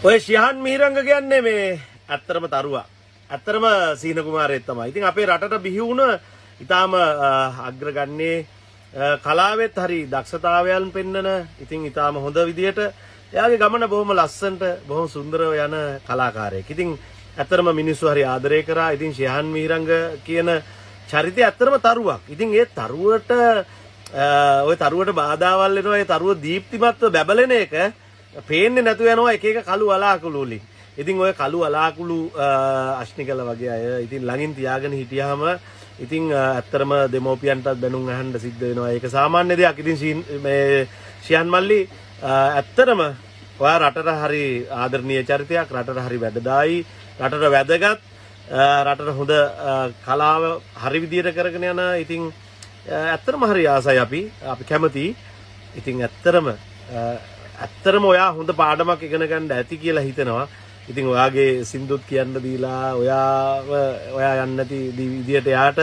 ඔය ශිහාන් මිහිරංග කියන්නේ මේ ඇත්තරම තරුවා. ඇත්තරම සීන කුමාරයෙක් තමයි. ඉතින් අපේ රටට බිහි වුණ ඊටාම අග්‍රගන්නේ කලාවෙත් හරි දක්ෂතාවයන් පෙන්නන ඉතින් ඊටාම හොඳ විදියට එයාගේ ගමන බොහොම ලස්සනට බොහොම සුන්දරව යන කලාකාරයෙක්. ඉතින් ඇත්තරම මිනිස්සු හරි ආදරය කරා. ඉතින් ශිහාන් මිහිරංග කියන චරිතය ඇත්තරම තරුවක්. ඉතින් ඒ තරුවට ඔය තරුවට බාධාවල් එනවා. ඒ තරුව දීප්තිමත්ව බැබලෙන එක පේන්නේ නැතු වෙනවා එක එක කළු වලාකුළු වලින්. ඉතින් ඔය කළු වලාකුළු අශ්නිකල වගේ අය ඉතින් ළඟින් තියාගෙන හිටියාම ඉතින් ඇත්තරම දෙමෝපියන්ටත් බැනුම් අහන්න සිද්ධ වෙනවා. ඒක සාමාන්‍ය දෙයක්. ඉතින් මේ ශිහාන් මල්ලි ඇත්තරම ඔයා රටට හරි ආදරණීය චරිතයක්, රටට හරි වැදගත්, රටට වැදගත්, රටට හොඳ කලාව හරි විදියට කරගෙන යන ඉතින් ඇත්තරම හරි ආසයි අපි කැමති. ඉතින් ඇත්තරම ඔයා හොඳ පාඩමක් ඉගෙන ගන්න ඇති කියලා හිතෙනවා. ඉතින් ඔයාගේ සින්දුත් කියන්න දීලා ඔයා යන්නේ නැති විදියට එයාට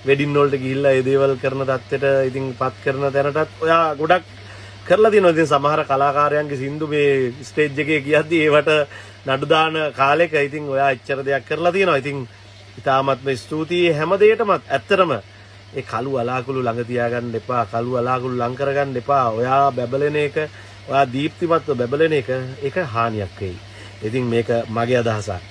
වෙඩින් වලට ගිහිල්ලා ඒ දේවල් කරන තත්ත්වෙට ඉතින් පත් කරන තැනටත් ඔයා ගොඩක් කරලා තියෙනවා. ඉතින් සමහර කලාකාරයන්ගේ සින්දු මේ ස්ටේජ් එකේ කියද්දි ඒවට නඩු දාන කාලෙක ඉතින් ඔයා එච්චර දෙයක් කරලා තියෙනවා. ඉතින් ඉතාමත්ම ස්තුතියි හැම දෙයකටමත්. ඇත්තරම ඒ කළු වලාකුළු ළඟ තියාගන්න එපා. කළු වලාකුළු ලං කරගන්න එපා. ඔයා බැබලෙන එක, ඔයා දීප්තිමත්ව බැබලෙන එක ඒක හානියක් වෙයි. ඉතින් මේක මගේ අදහසක්.